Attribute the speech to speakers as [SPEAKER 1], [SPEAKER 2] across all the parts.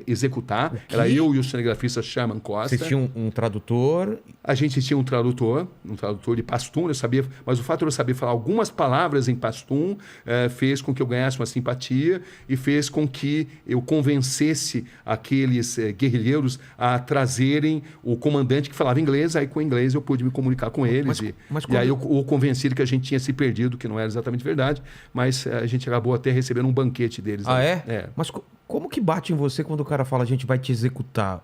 [SPEAKER 1] executar. Era eu e o cinegrafista Sherman Costa.
[SPEAKER 2] Vocês tinham um tradutor?
[SPEAKER 1] A gente tinha um tradutor de pastum, eu sabia, mas o fato de eu saber falar algumas palavras em pastum fez com que eu ganhasse uma simpatia e fez com que eu convencesse aqueles guerrilheiros a trazerem o comandante que falava inglês. Aí com o inglês eu pude me comunicar com eles e aí eu o convenci de que a gente tinha se perdido, que não era exatamente verdade, mas a gente acabou até recebendo um banquete deles.
[SPEAKER 2] Ah, é? Mas como que bate em você quando o cara fala a gente vai te executar?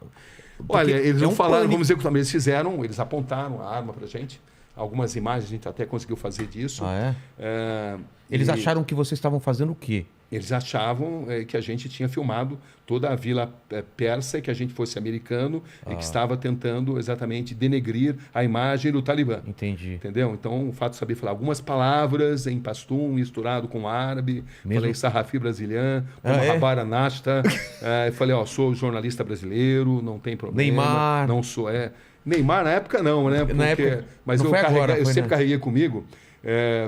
[SPEAKER 2] Porque
[SPEAKER 1] olha, eles não falaram vamos executar, mas eles apontaram a arma pra gente. Algumas imagens a gente até conseguiu fazer disso.
[SPEAKER 2] Ah, eles acharam que vocês estavam fazendo o quê?
[SPEAKER 1] Eles achavam que a gente tinha filmado toda a vila persa, que a gente fosse americano e que estava tentando exatamente denegrir a imagem do Talibã.
[SPEAKER 2] Entendi.
[SPEAKER 1] Entendeu? Então, o fato de saber falar algumas palavras em pastum, misturado com árabe, falei sarrafi brasiliano, rabara nasta, falei, sou jornalista brasileiro, não tem problema.
[SPEAKER 2] Neymar.
[SPEAKER 1] Não sou, Neymar na época não, né? Mas eu sempre carreguei comigo,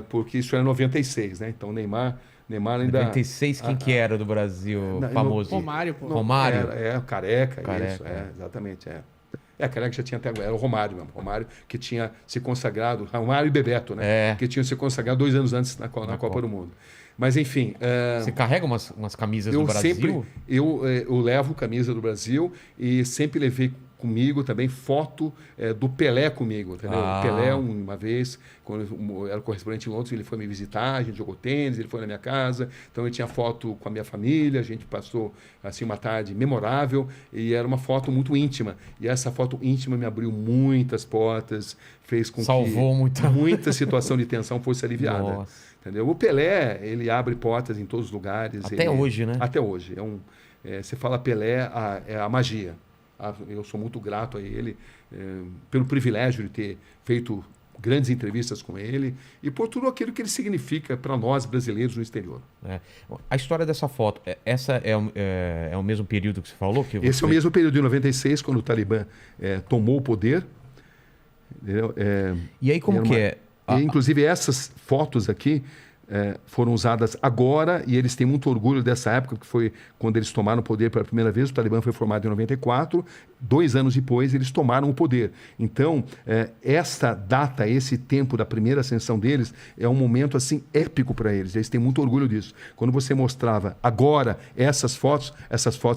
[SPEAKER 1] porque isso era 96, né? Então, Neymar ainda...
[SPEAKER 2] 96, quem que era do Brasil famoso?
[SPEAKER 3] Romário, pô.
[SPEAKER 2] Romário?
[SPEAKER 1] Careca. Isso, exatamente, Careca já tinha até... Era o Romário mesmo. Romário que tinha se consagrado... Romário e Bebeto, né? Que tinham se consagrado 2 anos antes na Copa do Mundo. Mas, enfim...
[SPEAKER 2] Você carrega umas camisas do Brasil?
[SPEAKER 1] Eu levo camisa do Brasil e sempre levei comigo também foto do Pelé comigo, entendeu? O Pelé, uma vez, quando eu era correspondente em Londres, ele foi me visitar, a gente jogou tênis, ele foi na minha casa, então eu tinha foto com a minha família, a gente passou assim uma tarde memorável e era uma foto muito íntima. E essa foto íntima me abriu muitas portas, fez com
[SPEAKER 2] Salvou
[SPEAKER 1] que muita situação de tensão fosse aliviada.
[SPEAKER 2] Nossa.
[SPEAKER 1] Entendeu? O Pelé, ele abre portas em todos os lugares.
[SPEAKER 2] Até hoje, né?
[SPEAKER 1] Até hoje. Você fala Pelé, é a magia. Eu sou muito grato a ele pelo privilégio de ter feito grandes entrevistas com ele e por tudo aquilo que ele significa para nós brasileiros no exterior.
[SPEAKER 2] A história dessa foto, essa é o mesmo período que você falou?
[SPEAKER 1] Esse é o mesmo período de 96, quando o Talibã tomou o poder.
[SPEAKER 2] E aí como que é?
[SPEAKER 1] Inclusive essas fotos aqui foram usadas agora e eles têm muito orgulho dessa época, que foi quando eles tomaram o poder pela primeira vez. O Talibã foi formado em 94, 2 anos depois eles tomaram o poder. Então, essa data, esse tempo da primeira ascensão deles é um momento assim épico para eles. Eles têm muito orgulho disso. Quando você mostrava agora essas fotos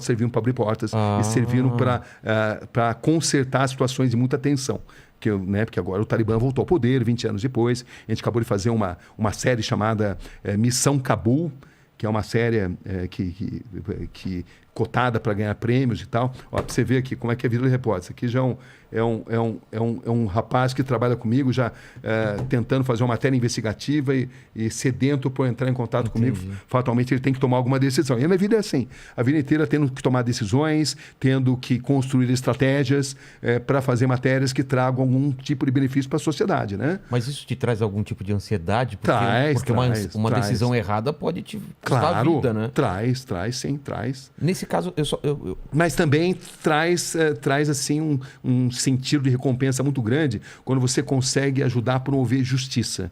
[SPEAKER 1] serviam para abrir portas e serviram para consertar situações de muita tensão. Porque agora o Talibã voltou ao poder 20 anos depois. A gente acabou de fazer uma série chamada Missão Cabul, que é uma série que cotada para ganhar prêmios e tal. Para você ver aqui como é que é a vida do repórter. Isso aqui já é um rapaz que trabalha comigo, já tentando fazer uma matéria investigativa e sedento por entrar em contato comigo. Fatalmente ele tem que tomar alguma decisão. E a minha vida é assim, a vida inteira tendo que tomar decisões, tendo que construir estratégias para fazer matérias que tragam algum tipo de benefício para a sociedade, né?
[SPEAKER 2] Mas isso te traz algum tipo de ansiedade? Porque uma decisão errada pode te custar a vida, né?
[SPEAKER 1] Traz, sim.
[SPEAKER 2] Nesse caso,
[SPEAKER 1] Mas também traz assim um sentido de recompensa muito grande quando você consegue ajudar a promover justiça.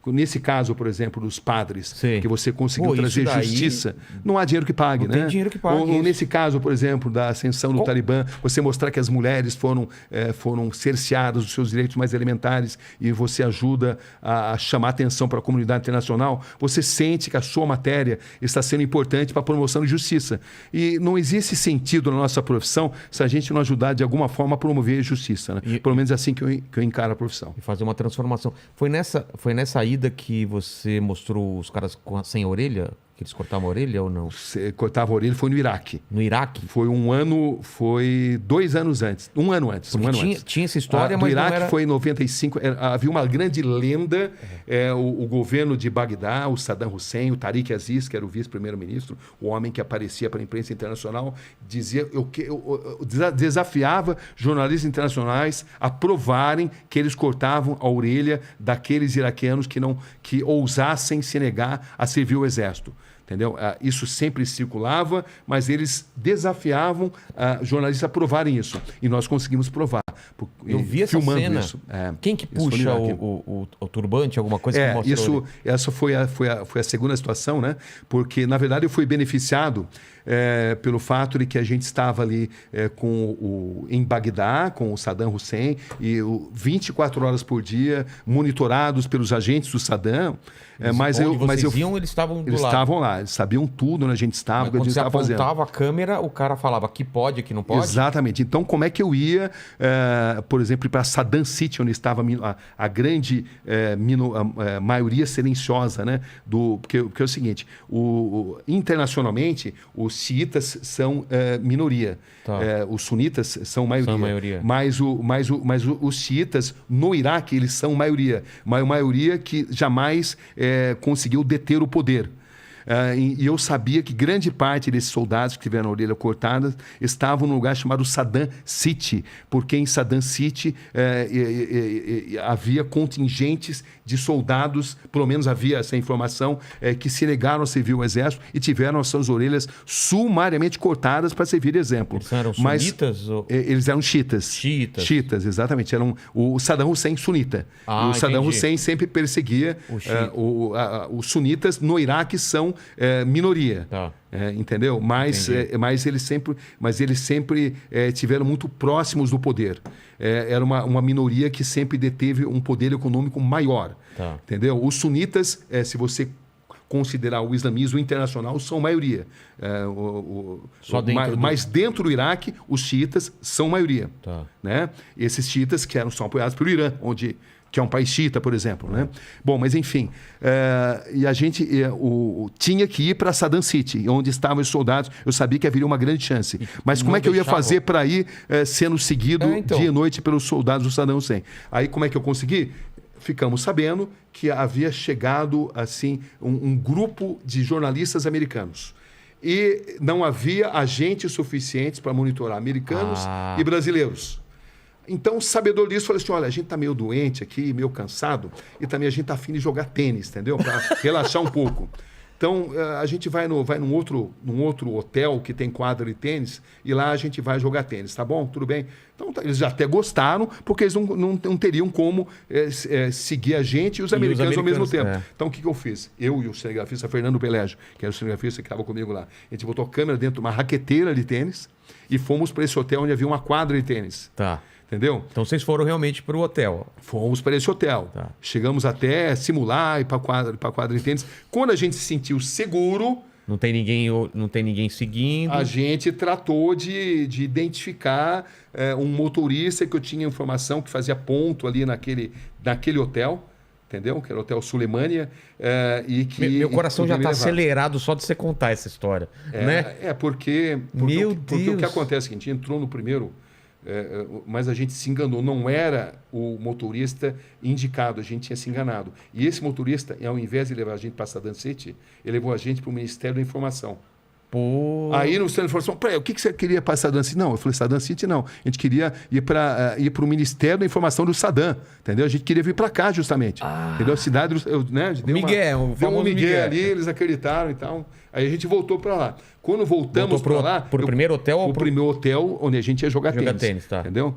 [SPEAKER 1] Nesse caso, por exemplo, dos padres, que você conseguiu trazer justiça, não há dinheiro que pague,
[SPEAKER 2] né? Tem dinheiro que pague.
[SPEAKER 1] Ou nesse caso, por exemplo, da ascensão do Talibã, você mostrar que as mulheres foram cerceadas dos seus direitos mais elementares e você ajuda a chamar atenção para a comunidade internacional, você sente que a sua matéria está sendo importante para a promoção de justiça. E não existe sentido na nossa profissão se a gente não ajudar de alguma forma a promover justiça, né? Pelo menos é assim que eu encaro a profissão.
[SPEAKER 2] E fazer uma transformação. Foi nessa ida que você mostrou os caras sem orelha? Que eles cortavam a orelha ou não?
[SPEAKER 1] Cortava a orelha, foi no Iraque.
[SPEAKER 2] No Iraque?
[SPEAKER 1] Foi 2 anos antes. Um ano antes.
[SPEAKER 2] Tinha essa história, mas
[SPEAKER 1] no Iraque
[SPEAKER 2] não era...
[SPEAKER 1] foi em 95. Havia uma grande lenda. O governo de Bagdá, o Saddam Hussein, o Tariq Aziz, que era o vice-primeiro-ministro, o homem que aparecia para a imprensa internacional, dizia, desafiava jornalistas internacionais a provarem que eles cortavam a orelha daqueles iraquianos que ousassem se negar a servir o exército. Entendeu? Isso sempre circulava, mas eles desafiavam jornalistas a provarem isso. E nós conseguimos provar.
[SPEAKER 2] Eu vi essa
[SPEAKER 1] filmando
[SPEAKER 2] cena.
[SPEAKER 1] isso.
[SPEAKER 2] Quem que
[SPEAKER 1] Isso foi
[SPEAKER 2] puxa
[SPEAKER 1] no Iraque.
[SPEAKER 2] o turbante, alguma coisa que mostra
[SPEAKER 1] Essa foi a segunda situação, né? Porque, na verdade, eu fui beneficiado pelo fato de que a gente estava ali em Bagdá, com o Saddam Hussein, e 24 horas por dia, monitorados pelos agentes do Saddam.
[SPEAKER 2] Iam, eles estavam do lado.
[SPEAKER 1] Eles estavam lá, eles sabiam tudo onde a gente estava, o que a gente estava fazendo.
[SPEAKER 2] Quando você apontava a câmera, o cara falava que pode, que não pode?
[SPEAKER 1] Exatamente. Então, como é que eu ia, por exemplo, para Saddam City, onde estava a grande maioria silenciosa, né? Porque é o seguinte, internacionalmente, os xiitas são minoria.
[SPEAKER 2] Tá.
[SPEAKER 1] Os sunitas são maioria.
[SPEAKER 2] São maioria.
[SPEAKER 1] Mas os xiitas, no Iraque, eles são maioria. Maioria que jamais conseguiu deter o poder. E eu sabia que grande parte desses soldados que tiveram a orelha cortada estavam num lugar chamado Saddam City, porque em Saddam City havia contingentes de soldados, pelo menos havia essa informação, que se negaram a servir o exército e tiveram as suas orelhas sumariamente cortadas para servir de exemplo.
[SPEAKER 2] Eles eram sunitas?
[SPEAKER 1] Eles eram xiitas. Xiitas, exatamente. Eram o Saddam Hussein sunita. O Saddam Hussein sempre perseguia os sunitas. No Iraque são minoria.
[SPEAKER 2] Tá.
[SPEAKER 1] Entendeu? Mas eles sempre tiveram muito próximos do poder. Era uma minoria que sempre deteve um poder econômico maior.
[SPEAKER 2] Tá.
[SPEAKER 1] Entendeu? Os sunitas, se você considerar o islamismo internacional, são maioria. Mas dentro do Iraque, os xiitas são maioria.
[SPEAKER 2] Tá.
[SPEAKER 1] Né? Esses xiitas são apoiados pelo Irã, que é um país xiita, por exemplo. Né? Bom, mas enfim, e a gente tinha que ir para Saddam City, onde estavam os soldados. Eu sabia que haveria uma grande chance. Mas como é que eu ia fazer para ir sendo seguido dia e noite pelos soldados do Saddam Hussein? Aí como é que eu consegui? Ficamos sabendo que havia chegado assim um grupo de jornalistas americanos. E não havia agentes suficientes para monitorar americanos e brasileiros. Então, o sabedor disso falou assim, olha, a gente está meio doente aqui, meio cansado, e também a gente está afim de jogar tênis, entendeu? Para relaxar um pouco. Então, a gente vai num outro hotel que tem quadra de tênis, e lá a gente vai jogar tênis, tá bom? Tudo bem? Então, eles já até gostaram, porque eles não teriam como seguir a gente e os americanos ao mesmo tempo. Então, o que eu fiz? Eu e o cinegrafista Fernando Pelégio, que era o cinegrafista que estava comigo lá, a gente botou a câmera dentro de uma raqueteira de tênis e fomos para esse hotel onde havia uma quadra de tênis.
[SPEAKER 2] Tá.
[SPEAKER 1] Entendeu?
[SPEAKER 2] Então vocês foram realmente para o hotel.
[SPEAKER 1] Fomos para esse hotel.
[SPEAKER 2] Tá.
[SPEAKER 1] Chegamos até simular e para quadra de tênis. Quando a gente se sentiu seguro,
[SPEAKER 2] não tem ninguém seguindo.
[SPEAKER 1] A gente tratou de identificar um motorista que eu tinha informação que fazia ponto ali naquele hotel. Entendeu? Que era o Hotel Sulemânia.
[SPEAKER 2] Meu coração já está acelerado só de você contar essa história. Né?
[SPEAKER 1] Porque
[SPEAKER 2] Meu
[SPEAKER 1] porque o que
[SPEAKER 2] Deus.
[SPEAKER 1] acontece é que a gente entrou no primeiro... mas a gente se enganou, não era o motorista indicado, a gente tinha se enganado. E esse motorista, ao invés de levar a gente para Saddam City, ele levou a gente para o Ministério da Informação.
[SPEAKER 2] Pô.
[SPEAKER 1] Aí no Ministério da Informação, o que você queria para Saddam City? Não, eu falei, Saddam City não. A gente queria ir para o Ministério da Informação do Saddam, entendeu? A gente queria vir para cá justamente. Entendeu? A cidade, né? Deu um migué ali, eles acreditaram e tal. Aí a gente voltou para lá. Quando voltamos para lá...
[SPEAKER 2] Pro primeiro hotel?
[SPEAKER 1] Pro primeiro hotel onde a gente ia jogar tênis.
[SPEAKER 2] Tá.
[SPEAKER 1] Entendeu?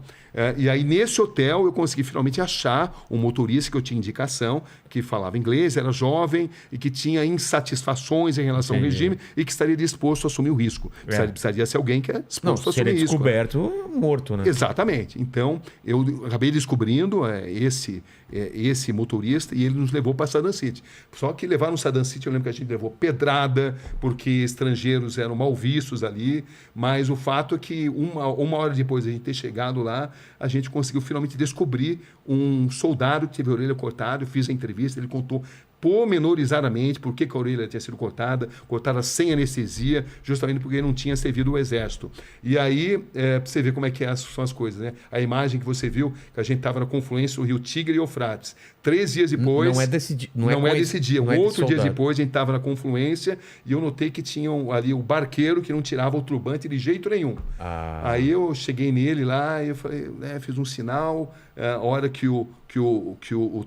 [SPEAKER 1] E aí nesse hotel eu consegui finalmente achar um motorista que eu tinha indicação, que falava inglês, era jovem e que tinha insatisfações em relação ao regime e que estaria disposto a assumir o risco. Precisaria ser alguém que é disposto a assumir o risco.
[SPEAKER 2] Descoberto, morto, né?
[SPEAKER 1] Exatamente. Então eu acabei descobrindo esse motorista e ele nos levou para Saddam City. Só que levar no Saddam City, eu lembro que a gente levou pedrada, porque estrangeiros eram mal vistos ali, mas o fato é que uma hora depois de a gente ter chegado lá, a gente conseguiu finalmente descobrir um soldado que teve a orelha cortada. Eu fiz a entrevista, ele contou pormenorizadamente por que a orelha tinha sido cortada sem anestesia, justamente porque ele não tinha servido o exército. E aí, para você ver como é que são as coisas, né? A imagem que você viu, que a gente estava na confluência do Rio Tigre e Eufrates. 3 dias depois...
[SPEAKER 2] Não é desse dia.
[SPEAKER 1] Não é desse dia.
[SPEAKER 2] Não é
[SPEAKER 1] outro dia depois, a gente estava na confluência e eu notei que tinha ali o barqueiro que não tirava o turbante de jeito nenhum. Aí eu cheguei nele lá e eu falei, fiz um sinal. A hora que o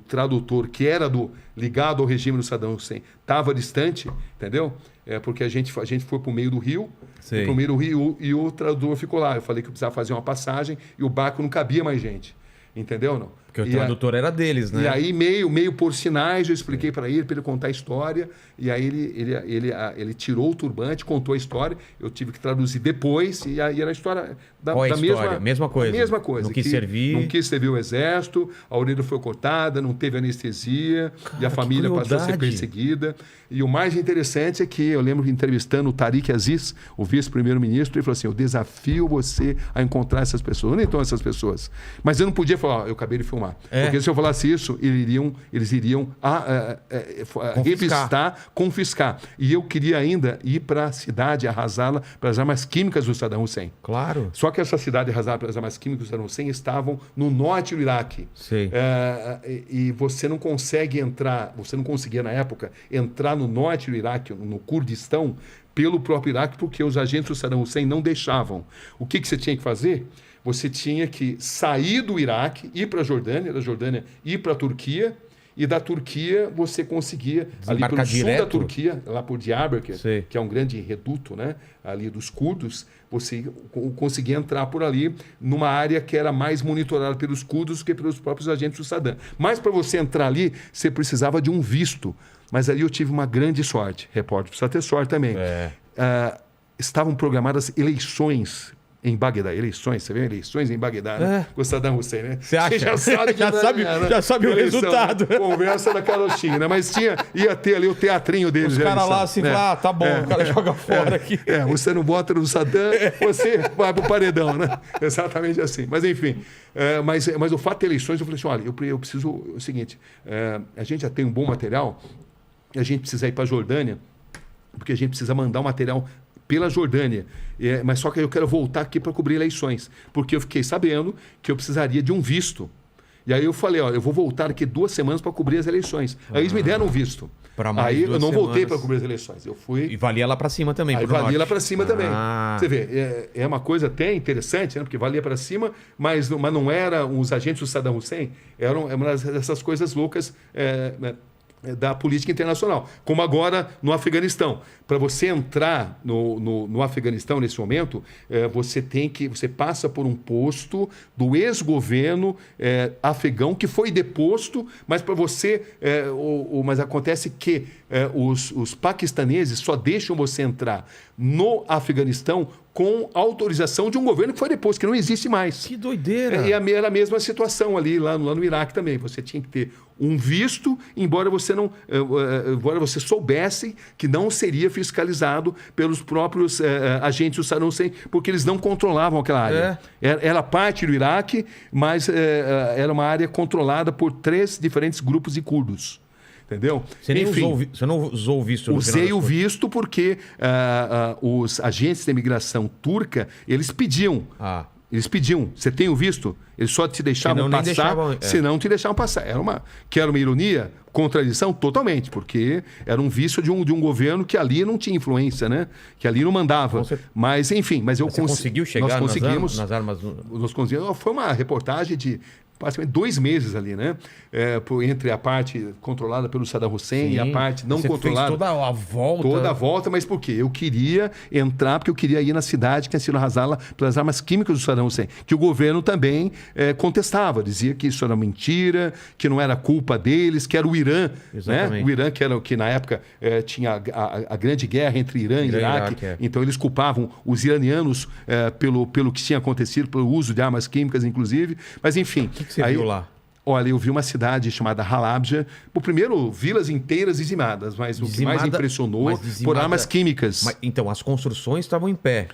[SPEAKER 1] tradutor, que era ligado ao regime do Saddam Hussein estava distante, entendeu? Porque a gente foi para o meio do rio,
[SPEAKER 2] Sei.
[SPEAKER 1] para o meio do rio e o tradutor ficou lá. Eu falei que eu precisava fazer uma passagem e o barco não cabia mais gente, entendeu? Não?
[SPEAKER 2] Porque o tradutor era deles, né?
[SPEAKER 1] E aí, meio por sinais, eu expliquei para ele contar a história. E aí ele tirou o turbante, contou a história. Eu tive que traduzir depois. E aí era a história
[SPEAKER 2] Qual é a história? Mesma coisa.
[SPEAKER 1] Mesma coisa.
[SPEAKER 2] Não quis servir.
[SPEAKER 1] Não quis servir o exército, a orelha foi cortada, não teve anestesia. E a família passou a ser perseguida. E o mais interessante é que eu lembro entrevistando o Tariq Aziz, o vice-primeiro-ministro, ele falou assim: eu desafio você a encontrar essas pessoas. Eu nem estou essas pessoas. Mas eu não podia falar, eu acabei de filmar. Porque se eu falasse isso, eles iriam revistar, confiscar. E eu queria ainda ir para a cidade, arrasá-la pelas armas químicas do Saddam Hussein.
[SPEAKER 2] Claro.
[SPEAKER 1] Só que essa cidade arrasada pelas armas químicas do Saddam Hussein estavam no norte do Iraque.
[SPEAKER 2] Sei.
[SPEAKER 1] E você não consegue entrar, você não conseguia na época entrar no norte do Iraque, no Kurdistão, pelo próprio Iraque, porque os agentes do Saddam Hussein não deixavam. O que você tinha que fazer? Você tinha que sair do Iraque, ir para a Jordânia, da Jordânia ir para a Turquia, e da Turquia você conseguia, ali pelo sul da Turquia, lá por Diyarbakir, que é um grande reduto, né, ali dos curdos, você conseguia entrar por ali numa área que era mais monitorada pelos curdos do que pelos próprios agentes do Saddam. Mas para você entrar ali, você precisava de um visto. Mas ali eu tive uma grande sorte. Repórter precisa ter sorte também. Estavam programadas eleições em Bagdá. Eleições, você vê? Eleições em Bagdá, né? Com Saddam Hussein, né?
[SPEAKER 2] Você acha?
[SPEAKER 1] já sabe
[SPEAKER 2] o resultado.
[SPEAKER 1] Né? Conversa da carochinha, né? Mas ia ter ali o teatrinho deles.
[SPEAKER 2] Os caras lá assim, tá bom, o cara joga fora aqui.
[SPEAKER 1] Você não bota no Saddam, você vai pro paredão, né? Exatamente assim. Mas enfim, mas o fato de eleições, eu falei assim, olha, eu preciso, o seguinte, a gente já tem um bom material, e a gente precisa ir para a Jordânia, porque a gente precisa mandar o material pela Jordânia, mas só que eu quero voltar aqui para cobrir eleições, porque eu fiquei sabendo que eu precisaria de um visto. E aí eu falei, eu vou voltar aqui 2 semanas para cobrir as eleições. Aí eles me deram um visto. Aí eu não voltei para cobrir as eleições. Eu fui.
[SPEAKER 2] E valia lá para cima também.
[SPEAKER 1] Aí valia lá para cima também. Você vê, é uma coisa até interessante, né? Porque valia para cima, mas não eram os agentes do Saddam Hussein, eram uma dessas coisas loucas. Da política internacional, como agora no Afeganistão. Para você entrar no Afeganistão nesse momento, você passa por um posto do ex-governo afegão que foi deposto, mas para você, mas acontece que os paquistaneses só deixam você entrar no Afeganistão com autorização de um governo que foi deposto, que não existe mais.
[SPEAKER 2] Que doideira!
[SPEAKER 1] Era a mesma situação ali, lá no Iraque também. Você tinha que ter um visto, embora você soubesse que não seria fiscalizado pelos próprios agentes do Saddam Hussein, porque eles não controlavam aquela área. Era parte do Iraque, mas era uma área controlada por 3 diferentes grupos de curdos. Entendeu?
[SPEAKER 2] Você não usou o visto?
[SPEAKER 1] Usei o visto porque os agentes de imigração turca, eles pediam. Eles pediam. Você tem o visto? Eles só te deixavam passar, senão te deixavam passar. Era uma ironia, contradição totalmente, porque era um visto de um governo que ali não tinha influência, né? Que ali não mandava. Mas, enfim, você
[SPEAKER 2] conseguiu chegar
[SPEAKER 1] nós conseguimos,
[SPEAKER 2] nas armas?
[SPEAKER 1] Nós conseguimos. Foi uma reportagem de praticamente 2 meses ali, né? Entre a parte controlada pelo Saddam Hussein e a parte não controlada.
[SPEAKER 2] Fez toda a volta.
[SPEAKER 1] Toda a volta, mas por quê? Eu queria entrar porque eu queria ir na cidade que tinha sido arrasada pelas armas químicas do Saddam Hussein, que o governo também contestava, dizia que isso era mentira, que não era culpa deles, que era o Irã, né? O Irã que na época tinha a grande guerra entre Irã e Iraque, então eles culpavam os iranianos pelo que tinha acontecido, pelo uso de armas químicas, inclusive, mas enfim.
[SPEAKER 2] O que você viu lá?
[SPEAKER 1] Olha, eu vi uma cidade chamada Halabja. Primeiro, vilas inteiras dizimadas, mas o que mais impressionou por armas químicas.
[SPEAKER 2] Então, as construções estavam em pé.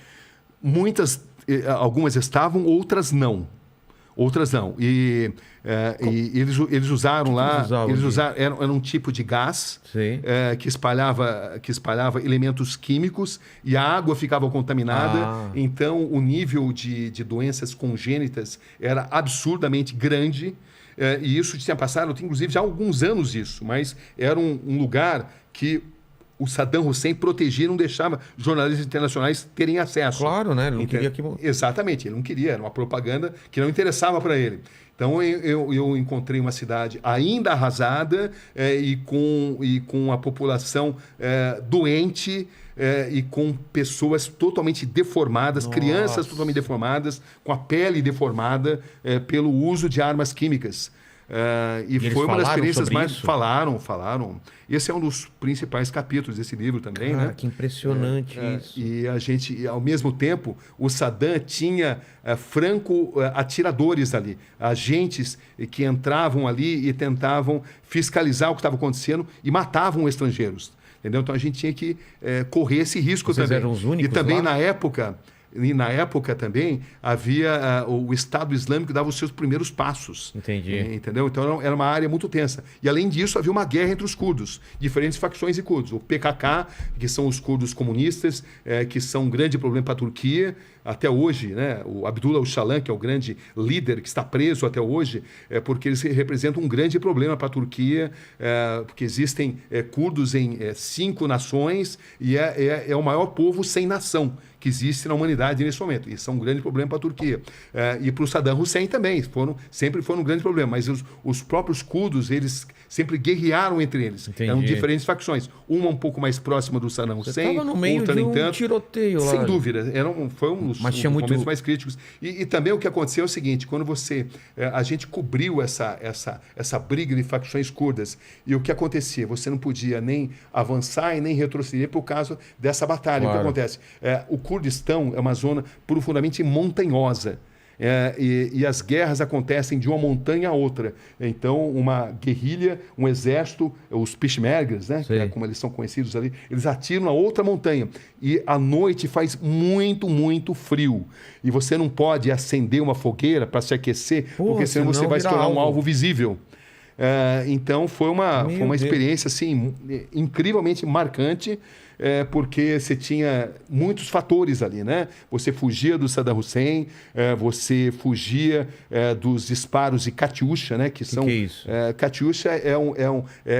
[SPEAKER 1] Algumas estavam, outras não. E eles usaram lá... Era um tipo de gás que espalhava elementos químicos e a água ficava contaminada. Então, o nível de doenças congênitas era absurdamente grande. E isso tinha passado, inclusive, já há alguns anos isso. Mas era um lugar que o Saddam Hussein protegia, não deixava jornalistas internacionais terem acesso.
[SPEAKER 2] Claro, né? Ele não queria que...
[SPEAKER 1] Exatamente, ele não queria, era uma propaganda que não interessava para ele. Então eu encontrei uma cidade ainda arrasada e com a população doente e com pessoas totalmente deformadas, crianças totalmente deformadas, com a pele deformada pelo uso de armas químicas. E foi uma das experiências mais... Falaram. Esse é um dos principais capítulos desse livro também,
[SPEAKER 2] Cara,
[SPEAKER 1] né?
[SPEAKER 2] que impressionante isso.
[SPEAKER 1] E a gente, ao mesmo tempo, o Saddam tinha franco-atiradores ali, agentes que entravam ali e tentavam fiscalizar o que estava acontecendo e matavam estrangeiros. Entendeu? Então a gente tinha que correr esse risco.
[SPEAKER 2] Vocês
[SPEAKER 1] também.
[SPEAKER 2] Eram os únicos
[SPEAKER 1] e também
[SPEAKER 2] lá?
[SPEAKER 1] na época também havia o Estado Islâmico dava os seus primeiros passos.
[SPEAKER 2] Entendi.
[SPEAKER 1] Entendeu? Então era uma área muito tensa. E além disso havia uma guerra entre os curdos, diferentes facções de curdos. O PKK, que são os curdos comunistas, que são um grande problema para a Turquia. Até hoje, né? O Abdullah Öcalan, que é o grande líder que está preso até hoje, porque eles representam um grande problema para a Turquia, porque existem curdos em 5 nações e é o maior povo sem nação que existe na humanidade nesse momento. Isso é um grande problema para a Turquia. E para o Saddam Hussein também, sempre foram um grande problema. Mas os próprios curdos, eles sempre guerrearam entre eles.
[SPEAKER 2] Entendi.
[SPEAKER 1] Eram diferentes facções. Uma um pouco mais próxima do Saddam Hussein,
[SPEAKER 2] Você estava no meio
[SPEAKER 1] outra
[SPEAKER 2] de
[SPEAKER 1] nem
[SPEAKER 2] um
[SPEAKER 1] tanto.
[SPEAKER 2] tiroteio lá.
[SPEAKER 1] Sem dúvida. Foi um dos
[SPEAKER 2] Mas tinha muito...
[SPEAKER 1] momentos mais críticos. E também o que aconteceu é o seguinte, quando a gente cobriu essa briga de facções curdas, e o que acontecia? Você não podia nem avançar e nem retroceder por causa dessa batalha.
[SPEAKER 2] Claro.
[SPEAKER 1] O que acontece? O Kurdistão é uma zona profundamente montanhosa. E as guerras acontecem de uma montanha a outra. Então, uma guerrilha, um exército, os Peshmergas, né, que é como eles são conhecidos ali, eles atiram na outra montanha. E à noite faz muito, muito frio. E você não pode acender uma fogueira para se aquecer, porque senão você vai se tornar um alvo visível. Então, foi uma experiência assim, incrivelmente marcante, porque você tinha muitos fatores ali, né? Você fugia do Saddam Hussein, você fugia dos disparos de Katyusha, né? Que é
[SPEAKER 2] isso?
[SPEAKER 1] Katyusha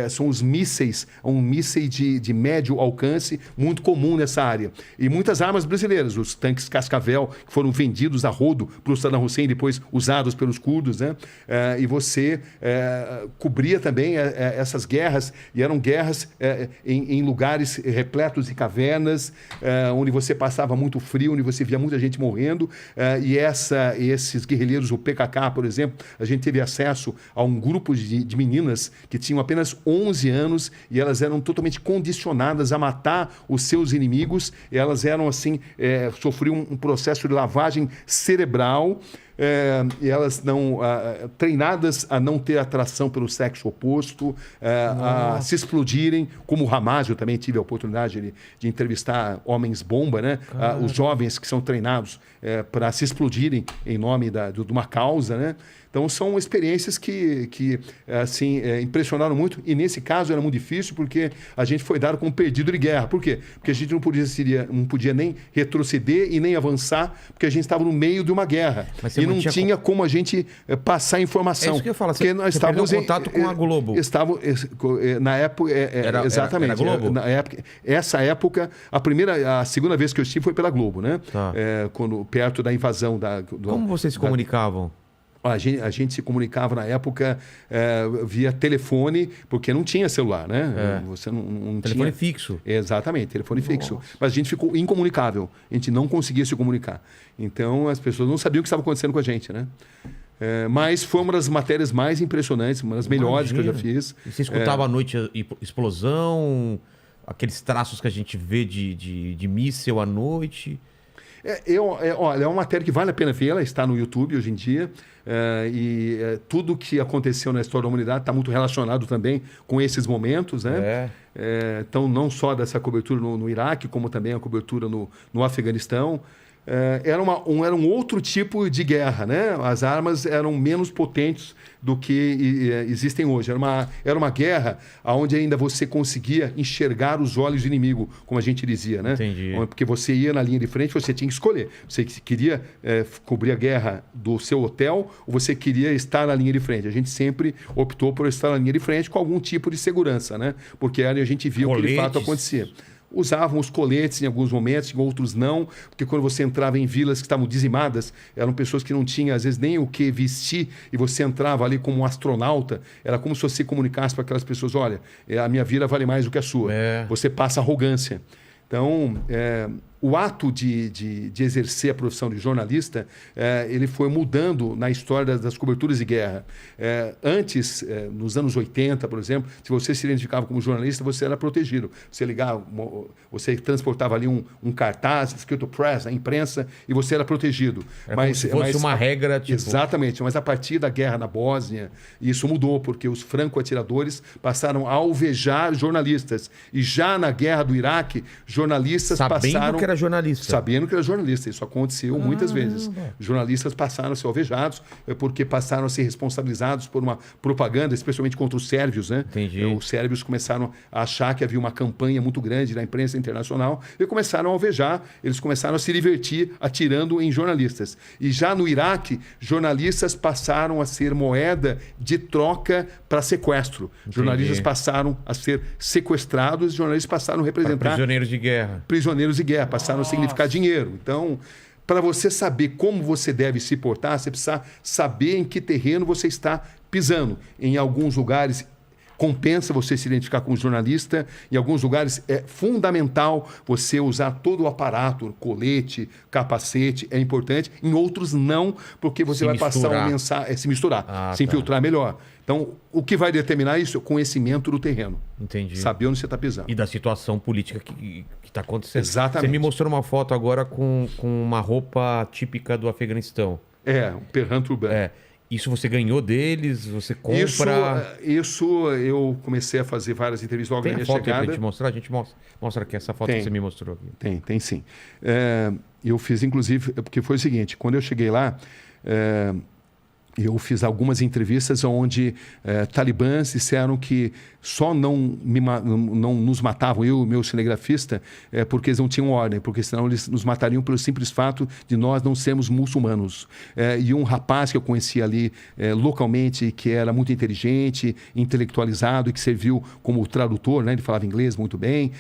[SPEAKER 1] são os mísseis, um míssil de médio alcance muito comum nessa área. E muitas armas brasileiras, os tanques Cascavel, que foram vendidos a rodo para o Saddam Hussein, depois usados pelos curdos, né? E você cobria também essas guerras, e eram guerras em lugares repletos de cavernas, onde você passava muito frio, onde você via muita gente morrendo, e esses guerrilheiros, o PKK, por exemplo, a gente teve acesso a um grupo de meninas que tinham apenas 11 anos e elas eram totalmente condicionadas a matar os seus inimigos, e elas eram assim, sofriam um processo de lavagem cerebral, e elas não treinadas a não ter atração pelo sexo oposto, a se explodirem, como o Hamas. Eu também tive a oportunidade de entrevistar homens-bomba, né? Os jovens que são treinados para se explodirem em nome de uma causa, né? Então, são experiências que impressionaram muito. E, nesse caso, era muito difícil porque a gente foi dado como perdido de guerra. Por quê? Porque a gente não podia nem retroceder e nem avançar, porque a gente estava no meio de uma guerra. E não tinha como a gente passar informação.
[SPEAKER 2] É isso que eu falo.
[SPEAKER 1] Porque nós estávamos
[SPEAKER 2] em contato com a Globo.
[SPEAKER 1] Na época... exatamente.
[SPEAKER 2] Era Globo?
[SPEAKER 1] Essa época, a segunda vez que eu estive foi pela Globo, né?
[SPEAKER 2] Tá.
[SPEAKER 1] Perto da invasão
[SPEAKER 2] Como vocês se comunicavam?
[SPEAKER 1] A gente se comunicava na época via telefone, porque não tinha celular, né? Você não
[SPEAKER 2] telefone
[SPEAKER 1] tinha...
[SPEAKER 2] fixo.
[SPEAKER 1] Exatamente, telefone fixo. Mas a gente ficou incomunicável. A gente não conseguia se comunicar. Então, as pessoas não sabiam o que estava acontecendo com a gente, né? Mas foi uma das matérias mais impressionantes, uma das melhores que eu já fiz.
[SPEAKER 2] E você escutava à noite explosão, aqueles traços que a gente vê de míssil à noite...
[SPEAKER 1] Olha, é uma matéria que vale a pena ver, ela está no YouTube hoje em dia, tudo que aconteceu na história da humanidade está muito relacionado também com esses momentos, né? Então, não só dessa cobertura no Iraque, como também a cobertura no Afeganistão. era um outro tipo de guerra, né? As armas eram menos potentes do que existem hoje. Era uma guerra onde ainda você conseguia enxergar os olhos do inimigo, como a gente dizia, né?
[SPEAKER 2] Entendi.
[SPEAKER 1] Porque você ia na linha de frente, você tinha que escolher. Você queria cobrir a guerra do seu hotel ou você queria estar na linha de frente. A gente sempre optou por estar na linha de frente com algum tipo de segurança, né? Porque ali a gente via o que de fato acontecia. Usavam os coletes em alguns momentos, em outros não, porque quando você entrava em vilas que estavam dizimadas, eram pessoas que não tinham, às vezes, nem o que vestir, e você entrava ali como um astronauta, era como se você comunicasse para aquelas pessoas, olha, a minha vila vale mais do que a sua. Você passa arrogância. Então, o ato de exercer a profissão de jornalista, ele foi mudando na história das coberturas de guerra. Antes, nos anos 80, por exemplo, se você se identificava como jornalista, você era protegido. Você ligava, você transportava ali um cartaz escrito press, a imprensa, e você era protegido.
[SPEAKER 2] Como se fosse uma regra, tipo...
[SPEAKER 1] Exatamente, mas a partir da guerra na Bósnia, isso mudou, porque os franco-atiradores passaram a alvejar jornalistas. E já na guerra do Iraque, jornalistas passaram...
[SPEAKER 2] era jornalista.
[SPEAKER 1] Sabendo que era jornalista. Isso aconteceu muitas vezes. Jornalistas passaram a ser alvejados porque passaram a ser responsabilizados por uma propaganda, especialmente contra os sérvios, né?
[SPEAKER 2] Entendi.
[SPEAKER 1] Os sérvios começaram a achar que havia uma campanha muito grande na imprensa internacional e começaram a alvejar. Eles começaram a se divertir atirando em jornalistas. E já no Iraque, jornalistas passaram a ser moeda de troca para sequestro.
[SPEAKER 2] Entendi.
[SPEAKER 1] Jornalistas passaram a ser sequestrados, jornalistas passaram a representar...
[SPEAKER 2] Prisioneiros de guerra.
[SPEAKER 1] Prisioneiros de guerra, passaram a significar dinheiro. Então, para você saber como você deve se portar, você precisa saber em que terreno você está pisando. Em alguns lugares compensa você se identificar como jornalista, em alguns lugares é fundamental você usar todo o aparato, colete, capacete, é importante. Em outros não, porque você vai passar uma mensagem, se misturar, se infiltrar melhor. Então, o que vai determinar isso é o conhecimento do terreno.
[SPEAKER 2] Entendi.
[SPEAKER 1] Saber onde você está pisando.
[SPEAKER 2] E da situação política que está acontecendo.
[SPEAKER 1] Exatamente.
[SPEAKER 2] Você me mostrou uma foto agora com uma roupa típica do Afeganistão.
[SPEAKER 1] O Perhan Turban.
[SPEAKER 2] Isso você ganhou deles? Você compra?
[SPEAKER 1] Isso eu comecei a fazer várias entrevistas logo na minha chegada. Tem
[SPEAKER 2] foto pra gente mostrar? A gente mostra aqui essa foto que você me mostrou aqui.
[SPEAKER 1] Tem sim. Eu fiz, inclusive, porque foi o seguinte, quando eu cheguei lá... eu fiz algumas entrevistas onde talibãs disseram que só não nos matavam, eu e o meu cinegrafista, porque eles não tinham ordem, porque senão eles nos matariam pelo simples fato de nós não sermos muçulmanos. E um rapaz que eu conheci ali localmente, que era muito inteligente, intelectualizado e que serviu como tradutor, né? Ele falava inglês muito bem,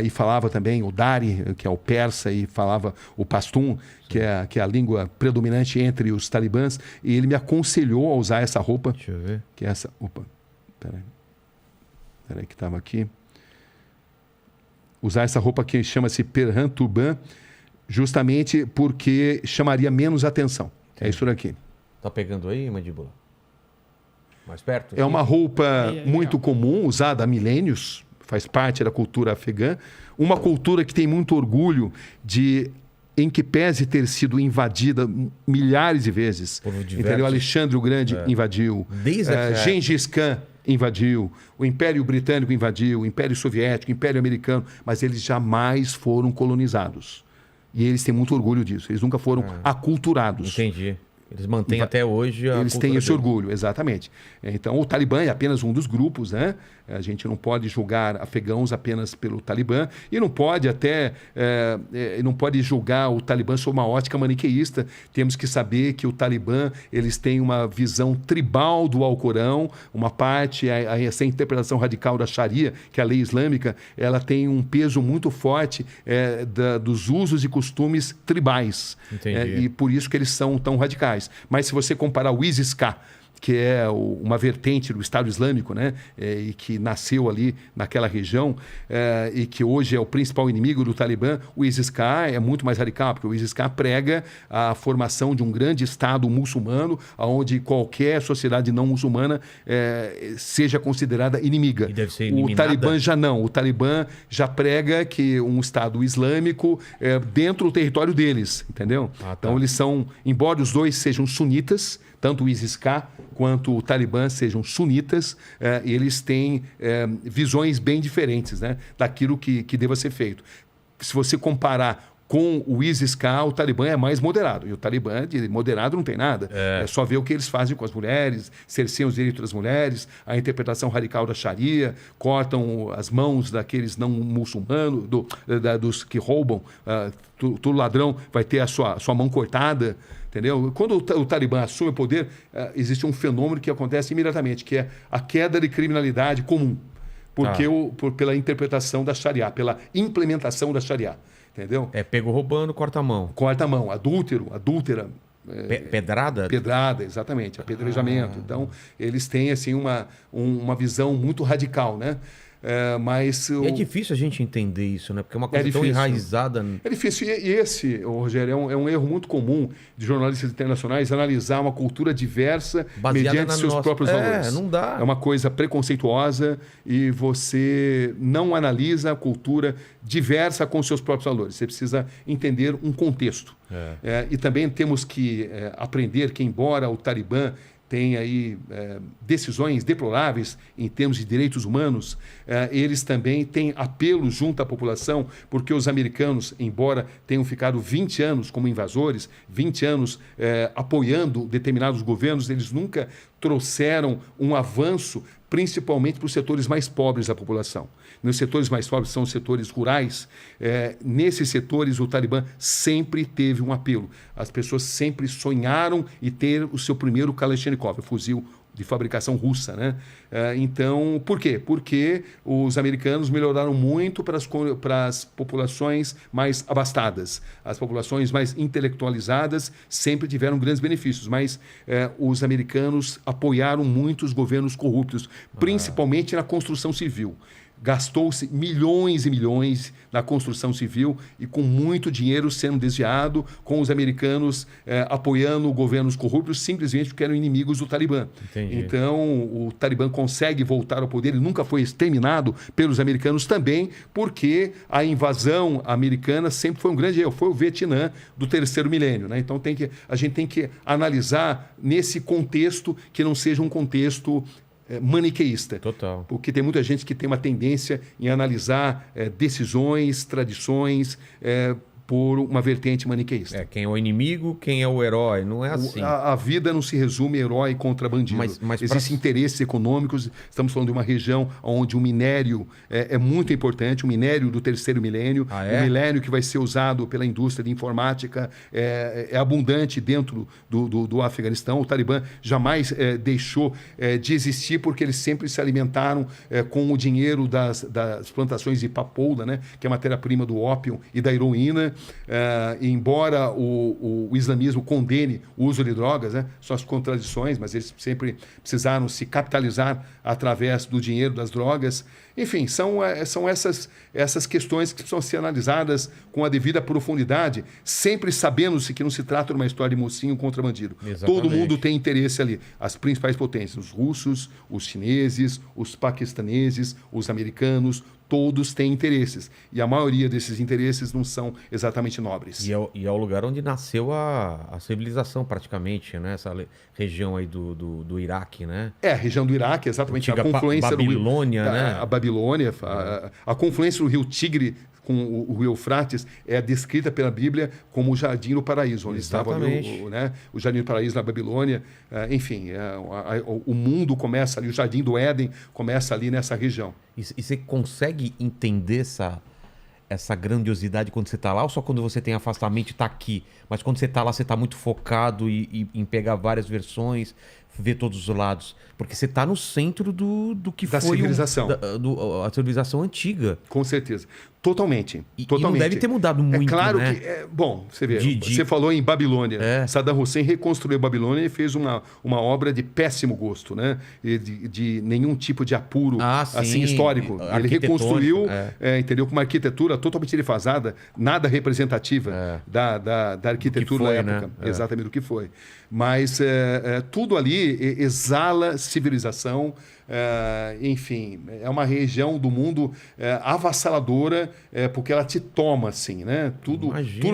[SPEAKER 1] e falava também o Dari, que é o persa, e falava o pashtun, que é a língua predominante entre os talibãs, e ele me aconselhou a usar essa roupa.
[SPEAKER 2] Deixa eu ver.
[SPEAKER 1] Que é essa... Opa, peraí que estava aqui. Usar essa roupa que chama-se Perhan Turban, justamente porque chamaria menos atenção. É isso daqui.
[SPEAKER 2] Tá pegando aí, mandíbula? Mais perto?
[SPEAKER 1] É uma roupa muito comum, usada há milênios, faz parte da cultura afegã. Uma cultura que tem muito orgulho em que pese ter sido invadida milhares de vezes. Entendeu? Alexandre o Grande invadiu. Gengis Khan invadiu. O Império Britânico invadiu. O Império Soviético, o Império Americano. Mas eles jamais foram colonizados. E eles têm muito orgulho disso. Eles nunca foram aculturados.
[SPEAKER 2] Entendi. Eles mantêm até hoje a
[SPEAKER 1] Eles têm esse orgulho, exatamente. Então, o Talibã é apenas um dos grupos, né? A gente não pode julgar afegãos apenas pelo Talibã e não pode não pode julgar o Talibã sob uma ótica maniqueísta. Temos que saber que o Talibã, eles têm uma visão tribal do Alcorão, uma parte, essa interpretação radical da Sharia, que é a lei islâmica, ela tem um peso muito forte dos usos e costumes tribais. E por isso que eles são tão radicais. Mas se você comparar o ISIS-K, que é uma vertente do Estado Islâmico, né? E que nasceu ali naquela região, e que hoje é o principal inimigo do Talibã, o ISIS-K é muito mais radical, porque o ISIS-K prega a formação de um grande Estado muçulmano, onde qualquer sociedade não muçulmana seja considerada inimiga.
[SPEAKER 2] E deve ser eliminada.
[SPEAKER 1] O Talibã já não. O Talibã já prega que um Estado islâmico é dentro do território deles, entendeu? Então eles são, embora os dois sejam sunitas, tanto o ISIS-K quanto o Talibã sejam sunitas, eles têm visões bem diferentes, né, daquilo que deva ser feito. Se você comparar Com o ISIS-K, o Talibã é mais moderado. E o Talibã, de moderado, não tem nada. É só ver o que eles fazem com as mulheres, cerceiam os direitos das mulheres, a interpretação radical da Sharia, cortam as mãos daqueles não muçulmanos, dos que roubam. Todo ladrão vai ter a sua mão cortada. Entendeu? Quando o Talibã assume o poder, existe um fenômeno que acontece imediatamente, que é a queda de criminalidade comum. Porque pela interpretação da Sharia, pela implementação da Sharia. Entendeu?
[SPEAKER 2] Pego roubando, corta a mão.
[SPEAKER 1] Corta a mão. Adúltera.
[SPEAKER 2] Pedrada?
[SPEAKER 1] Pedrada, exatamente. Apedrejamento. Então, eles têm assim, uma visão muito radical, né? Mas
[SPEAKER 2] é difícil a gente entender isso, né? Porque é uma coisa tão enraizada.
[SPEAKER 1] É difícil. E esse, Rogério, é um erro muito comum de jornalistas internacionais analisar uma cultura diversa
[SPEAKER 2] baseada
[SPEAKER 1] mediante seus próprios valores.
[SPEAKER 2] Não dá.
[SPEAKER 1] É uma coisa preconceituosa e você não analisa a cultura diversa com seus próprios valores. Você precisa entender um contexto. E também temos que aprender que, embora o Talibã tem aí decisões deploráveis em termos de direitos humanos, eles também têm apelo junto à população, porque os americanos, embora tenham ficado 20 anos como invasores, 20 anos apoiando determinados governos, eles nunca trouxeram um avanço, principalmente para os setores mais pobres da população. Nos setores mais pobres são os setores rurais. Nesses setores, o Talibã sempre teve um apelo. As pessoas sempre sonharam em ter o seu primeiro Kalashnikov, o fuzil de fabricação russa, né? Então, por quê? Porque os americanos melhoraram muito para as populações mais abastadas. As populações mais intelectualizadas sempre tiveram grandes benefícios, mas os americanos apoiaram muito os governos corruptos, principalmente na construção civil. Gastou-se milhões e milhões na construção civil e com muito dinheiro sendo desviado, com os americanos apoiando governos corruptos simplesmente porque eram inimigos do Talibã.
[SPEAKER 2] Entendi.
[SPEAKER 1] Então, o Talibã consegue voltar ao poder, ele nunca foi exterminado pelos americanos também, porque a invasão americana sempre foi um grande erro, foi o Vietnã do terceiro milênio, né? Então, a gente tem que analisar nesse contexto que não seja um contexto maniqueísta.
[SPEAKER 2] Total.
[SPEAKER 1] Porque tem muita gente que tem uma tendência em analisar decisões, tradições, por uma vertente maniqueísta.
[SPEAKER 2] Quem é o inimigo, quem é o herói, não é assim.
[SPEAKER 1] A vida não se resume herói contra bandido.
[SPEAKER 2] Mas
[SPEAKER 1] existem interesses econômicos, estamos falando de uma região onde o minério é muito importante, o minério do terceiro milênio, o milênio que vai ser usado pela indústria de informática é abundante dentro do Afeganistão. O Talibã jamais deixou de existir porque eles sempre se alimentaram com o dinheiro das plantações de papoula, né, que é a matéria-prima do ópio e da heroína. Embora o islamismo condene o uso de drogas, né, são as contradições, mas eles sempre precisaram se capitalizar através do dinheiro das drogas. Enfim, são essas questões que precisam ser analisadas com a devida profundidade, sempre sabendo-se que não se trata de uma história de mocinho contra bandido.
[SPEAKER 2] Exatamente.
[SPEAKER 1] Todo mundo tem interesse ali. As principais potências, os russos, os chineses, os paquistaneses, os americanos, todos têm interesses. E a maioria desses interesses não são exatamente nobres.
[SPEAKER 2] E é o lugar onde nasceu a civilização, praticamente, né? Essa região aí do Iraque, né?
[SPEAKER 1] A região do Iraque, exatamente.
[SPEAKER 2] Antiga
[SPEAKER 1] a confluência
[SPEAKER 2] Babilônia, né?
[SPEAKER 1] A Babilônia, a confluência do rio Tigre com o rio Eufrates é descrita pela Bíblia como o Jardim do Paraíso, onde estava ali, o Jardim do Paraíso na Babilônia. Enfim, o mundo começa ali, o Jardim do Éden começa ali nessa região.
[SPEAKER 2] E você consegue entender essa grandiosidade quando você está lá, ou só quando você tem afastamento e está aqui? Mas quando você está lá, você está muito focado em pegar várias versões, ver todos os lados. Porque você está no centro do que
[SPEAKER 1] da
[SPEAKER 2] foi
[SPEAKER 1] civilização.
[SPEAKER 2] A civilização antiga.
[SPEAKER 1] Com certeza. Totalmente.
[SPEAKER 2] E não deve ter mudado muito,
[SPEAKER 1] claro,
[SPEAKER 2] né?
[SPEAKER 1] Bom, você vê, você falou em Babilônia. Saddam Hussein reconstruiu a Babilônia e fez uma obra de péssimo gosto, né? E de nenhum tipo de apuro assim, histórico. Ele reconstruiu, entendeu? Com uma arquitetura totalmente defasada, nada representativa da arquitetura da época.
[SPEAKER 2] Né?
[SPEAKER 1] Exatamente do que foi. Mas tudo ali exala civilização. Enfim, é uma região do mundo avassaladora, porque ela te toma, assim, né? Tudo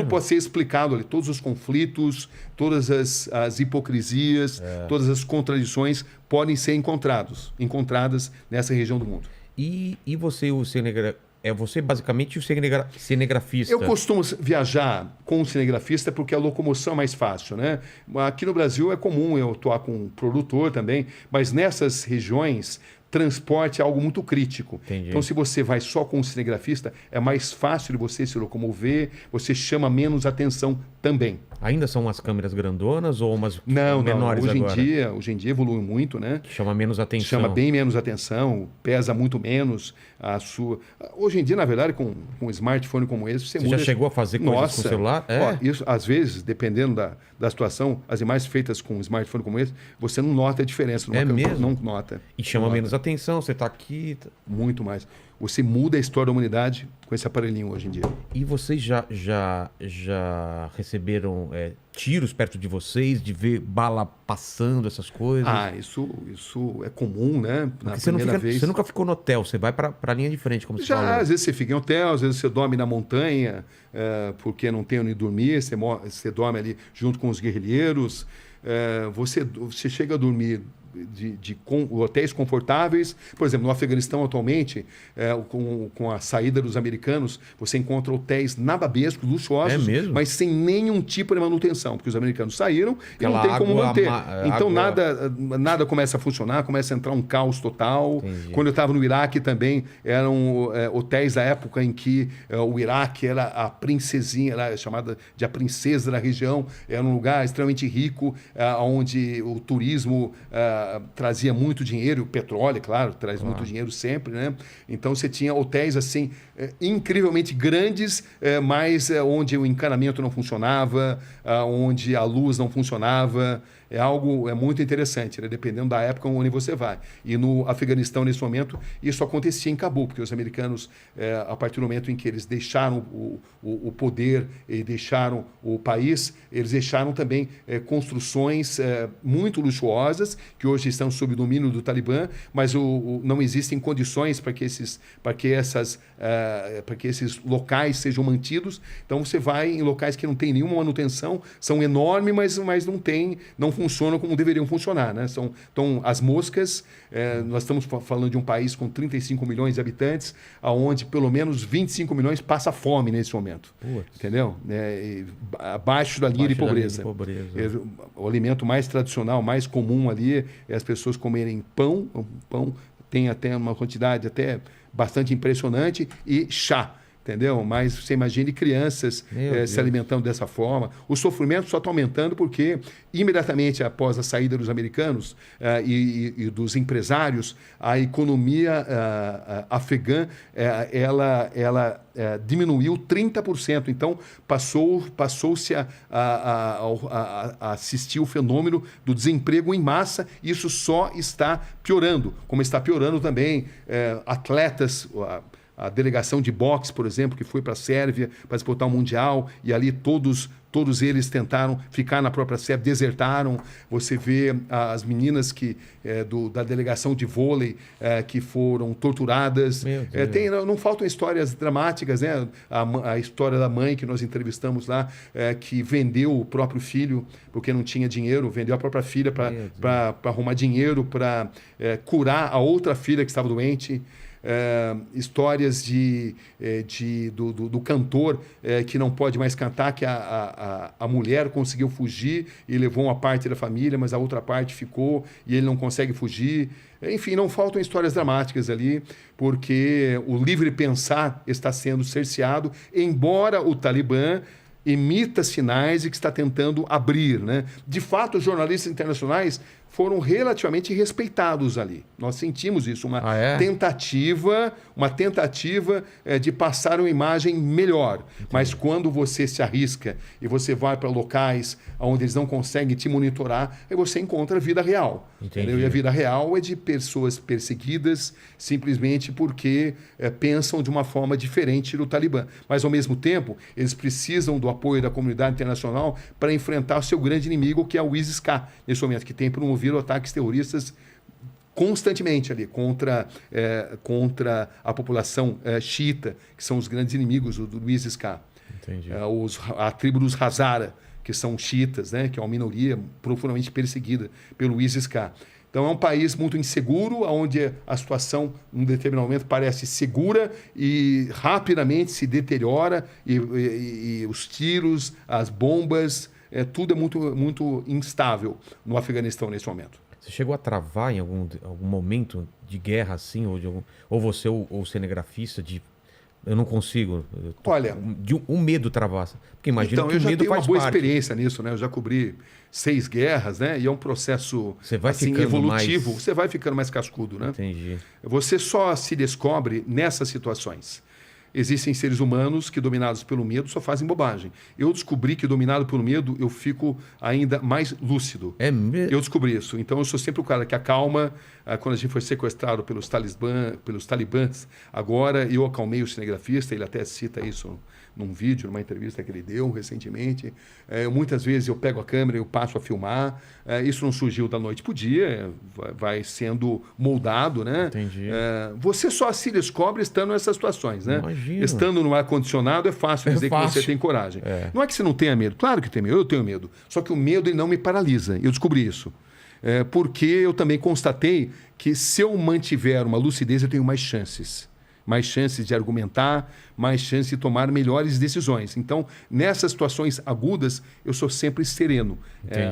[SPEAKER 1] pode ser explicado ali, todos os conflitos, todas as hipocrisias, todas as contradições podem ser encontradas nessa região do mundo.
[SPEAKER 2] E você e o Senegal é você basicamente o cinegrafista.
[SPEAKER 1] Eu costumo viajar com um cinegrafista porque a locomoção é mais fácil, né? Aqui no Brasil é comum eu atuar com um produtor também, mas nessas regiões transporte é algo muito crítico.
[SPEAKER 2] Entendi.
[SPEAKER 1] Então, se você vai só com um cinegrafista, é mais fácil de você se locomover, você chama menos atenção também.
[SPEAKER 2] Ainda são umas câmeras grandonas ou umas
[SPEAKER 1] Não,
[SPEAKER 2] menores agora?
[SPEAKER 1] Hoje em dia evoluiu muito, né?
[SPEAKER 2] Que chama menos atenção.
[SPEAKER 1] Chama bem menos atenção, pesa muito menos a sua... Hoje em dia, na verdade, com um smartphone como esse, você muda...
[SPEAKER 2] já chegou a fazer coisas com o celular?
[SPEAKER 1] Ó, isso, às vezes, dependendo da situação, as imagens feitas com um smartphone como esse, você não nota a diferença.
[SPEAKER 2] Mesmo?
[SPEAKER 1] Não nota.
[SPEAKER 2] E chama
[SPEAKER 1] não
[SPEAKER 2] menos
[SPEAKER 1] nota.
[SPEAKER 2] atenção, você está aqui...
[SPEAKER 1] Muito mais. Você muda a história da humanidade com esse aparelhinho hoje em dia.
[SPEAKER 2] E vocês já receberam tiros perto de vocês, de ver bala passando, essas coisas?
[SPEAKER 1] Isso é comum, né?
[SPEAKER 2] Porque você nunca ficou no hotel, você vai para a linha de frente, como você falou.
[SPEAKER 1] Às vezes você fica em hotel, às vezes você dorme na montanha, porque não tem onde dormir, você dorme ali junto com os guerrilheiros. Você chega a dormir hotéis confortáveis. Por exemplo, no Afeganistão atualmente, com a saída dos americanos, você encontra hotéis nababescos, luxuosos, mas sem nenhum tipo de manutenção, porque os americanos saíram e não tem como manter. Então nada começa a funcionar, começa a entrar um caos total.
[SPEAKER 2] Entendi.
[SPEAKER 1] Quando eu estava no Iraque também, eram hotéis da época em que o Iraque era a princesinha, era chamada de a princesa da região, era um lugar extremamente rico, onde o turismo trazia muito dinheiro, o petróleo, claro, traz muito dinheiro sempre, né? Então você tinha hotéis assim incrivelmente grandes, mas onde o encanamento não funcionava, onde a luz não funcionava. É algo muito interessante, né? Dependendo da época onde você vai. E no Afeganistão, nesse momento, isso acontecia em Cabul, porque os americanos, a partir do momento em que eles deixaram o poder e deixaram o país, eles deixaram também construções muito luxuosas, que hoje estão sob o domínio do Talibã, mas não existem condições para que esses locais sejam mantidos. Então você vai em locais que não tem nenhuma manutenção, são enormes, mas não funcionam como deveriam funcionar, né? Então, as moscas, nós estamos falando de um país com 35 milhões de habitantes, onde pelo menos 25 milhões passa fome nesse momento. Putz. Entendeu? Abaixo da linha de pobreza. O alimento mais tradicional, mais comum ali, é as pessoas comerem pão. O pão tem até uma quantidade até bastante impressionante, e chá. Entendeu? Mas você imagine crianças se alimentando dessa forma. O sofrimento só está aumentando porque, imediatamente após a saída dos americanos e dos empresários, a economia afegã ela diminuiu 30%. Então, passou-se a assistir o fenômeno do desemprego em massa. Isso só está piorando, como está piorando também atletas. A delegação de boxe, por exemplo, que foi para a Sérvia para disputar o Mundial, e ali todos eles tentaram ficar na própria Sérvia, desertaram. Você vê as meninas da delegação de vôlei que foram torturadas. Não faltam histórias dramáticas, né? A história da mãe que nós entrevistamos lá, que vendeu o próprio filho porque não tinha dinheiro, vendeu a própria filha para arrumar dinheiro para curar a outra filha que estava doente. Histórias do cantor que não pode mais cantar, que a mulher conseguiu fugir e levou uma parte da família, mas a outra parte ficou e ele não consegue fugir. Enfim, não faltam histórias dramáticas ali, porque o livre pensar está sendo cerceado, embora o Talibã emita sinais de que está tentando abrir, né? De fato, os jornalistas internacionais foram relativamente respeitados ali. Nós sentimos isso, uma tentativa de passar uma imagem melhor. Entendi. Mas quando você se arrisca e você vai para locais onde eles não conseguem te monitorar, aí você encontra a vida real. E a vida real é de pessoas perseguidas simplesmente porque pensam de uma forma diferente do Talibã. Mas, ao mesmo tempo, eles precisam do apoio da comunidade internacional para enfrentar o seu grande inimigo, que é o ISIS-K, nesse momento, que tem promovido ataques terroristas constantemente ali contra a população xiita, que são os grandes inimigos do ISIS-K. A tribo dos Hazara, que são xiitas, né, que é uma minoria profundamente perseguida pelo ISIS-K. Então é um país muito inseguro, onde a situação, em determinado momento, parece segura e rapidamente se deteriora, e os tiros, as bombas, tudo é muito instável no Afeganistão nesse momento.
[SPEAKER 2] Você chegou a travar em algum momento de guerra assim, ou você, ou o cinegrafista, eu não consigo.
[SPEAKER 1] Olha,
[SPEAKER 2] um medo travassa. Porque imagina
[SPEAKER 1] então,
[SPEAKER 2] que
[SPEAKER 1] eu
[SPEAKER 2] o
[SPEAKER 1] já
[SPEAKER 2] medo
[SPEAKER 1] tenho uma
[SPEAKER 2] faz
[SPEAKER 1] boa
[SPEAKER 2] parte.
[SPEAKER 1] experiência nisso, né? Eu já cobri 6 guerras, né? E é um processo
[SPEAKER 2] Você vai
[SPEAKER 1] assim,
[SPEAKER 2] ficando
[SPEAKER 1] evolutivo.
[SPEAKER 2] mais...
[SPEAKER 1] Você vai ficando mais cascudo, né?
[SPEAKER 2] Entendi.
[SPEAKER 1] Você só se descobre nessas situações. Existem seres humanos que, dominados pelo medo, só fazem bobagem. Eu descobri que, dominado pelo medo, eu fico ainda mais lúcido.
[SPEAKER 2] É mesmo?
[SPEAKER 1] Eu descobri isso. Então, eu sou sempre o cara que acalma. Quando a gente foi sequestrado pelos talibãs, agora eu acalmei o cinegrafista, ele até cita isso num vídeo, numa entrevista que ele deu recentemente. Muitas vezes eu pego a câmera e eu passo a filmar. Isso não surgiu da noite para o dia, vai sendo moldado, né?
[SPEAKER 2] Entendi.
[SPEAKER 1] Você só se descobre estando nessas situações, né?
[SPEAKER 2] Imagino.
[SPEAKER 1] Estando no ar-condicionado é fácil dizer que você tem coragem. Não é que você não tenha medo, claro que tem medo, eu tenho medo. Só que o medo ele não me paralisa, eu descobri isso. Porque eu também constatei que se eu mantiver uma lucidez, eu tenho mais chances. Mais chances de argumentar, mais chances de tomar melhores decisões. Então, nessas situações agudas, eu sou sempre sereno.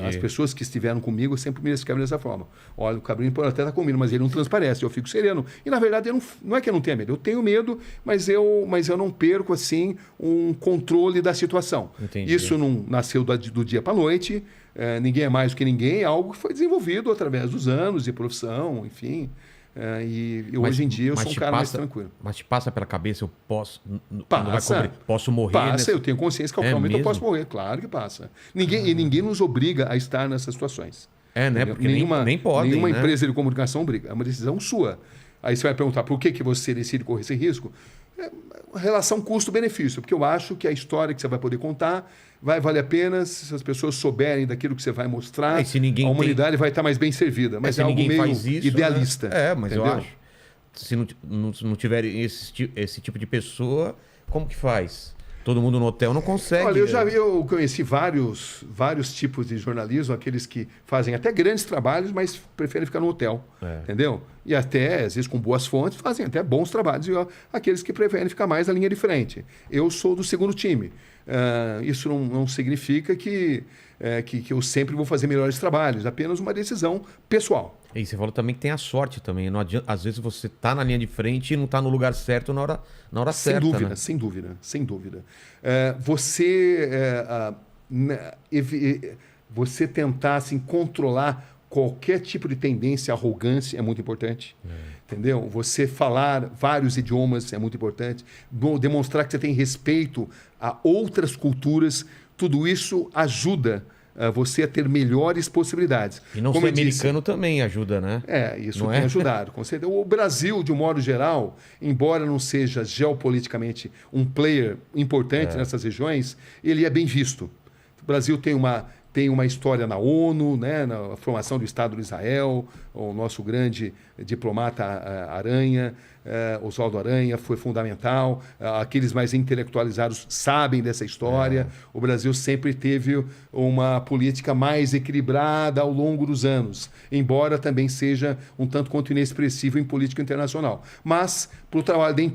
[SPEAKER 1] As pessoas que estiveram comigo sempre me descrevem dessa forma. Olha, o Cabrini pode até estar comigo, mas ele não transparece, eu fico sereno. E, na verdade, não é que eu não tenha medo, eu tenho medo, mas eu não perco, assim, um controle da situação.
[SPEAKER 2] Entendi.
[SPEAKER 1] Isso não nasceu do dia para a noite, ninguém é mais do que ninguém, é algo que foi desenvolvido através dos anos de profissão, enfim... hoje em dia eu sou um cara mais tranquilo.
[SPEAKER 2] Mas te passa pela cabeça, eu posso... posso morrer?
[SPEAKER 1] Passa, eu tenho consciência que a qualquer momento eu posso morrer. Claro que passa. Ninguém nos obriga a estar nessas situações.
[SPEAKER 2] Né? Porque nem podem,
[SPEAKER 1] nenhuma
[SPEAKER 2] né?
[SPEAKER 1] empresa de comunicação obriga. É uma decisão sua. Aí você vai perguntar por que você decide correr esse risco? Relação custo-benefício. Porque eu acho que a história que você vai poder contar vai valer a pena se as pessoas souberem daquilo que você vai mostrar. A humanidade vai estar mais bem servida. Mas é algo meio idealista.
[SPEAKER 2] Né? Mas
[SPEAKER 1] entendeu?
[SPEAKER 2] eu acho. Se não tiver esse tipo de pessoa, como que faz? Todo mundo no hotel não consegue.
[SPEAKER 1] Olha, eu conheci vários tipos de jornalismo, aqueles que fazem até grandes trabalhos, mas preferem ficar no hotel, entendeu? E até, às vezes, com boas fontes, fazem até bons trabalhos. E aqueles que preferem ficar mais na linha de frente. Eu sou do segundo time. Isso não significa que eu sempre vou fazer melhores trabalhos, apenas uma decisão pessoal.
[SPEAKER 2] E você falou também que tem a sorte também. Não adianta, às vezes você está na linha de frente e não está no lugar certo na hora certa.
[SPEAKER 1] Sem dúvida. Você tentar assim, controlar qualquer tipo de tendência, arrogância é muito importante. Entendeu? Você falar vários idiomas é muito importante. Demonstrar que você tem respeito a outras culturas, tudo isso ajuda você a ter melhores possibilidades.
[SPEAKER 2] E não ser americano também ajuda, né?
[SPEAKER 1] Isso tem ajudado. Com certeza. O Brasil, de um modo geral, embora não seja geopoliticamente um player importante nessas regiões, ele é bem visto. O Brasil tem uma história na ONU, né, na formação do Estado de Israel, o nosso grande diplomata Aranha, Oswaldo Aranha, foi fundamental. Aqueles mais intelectualizados sabem dessa história. O Brasil sempre teve uma política mais equilibrada ao longo dos anos, embora também seja um tanto quanto inexpressivo em política internacional. Mas, para o trabalho da imprensa,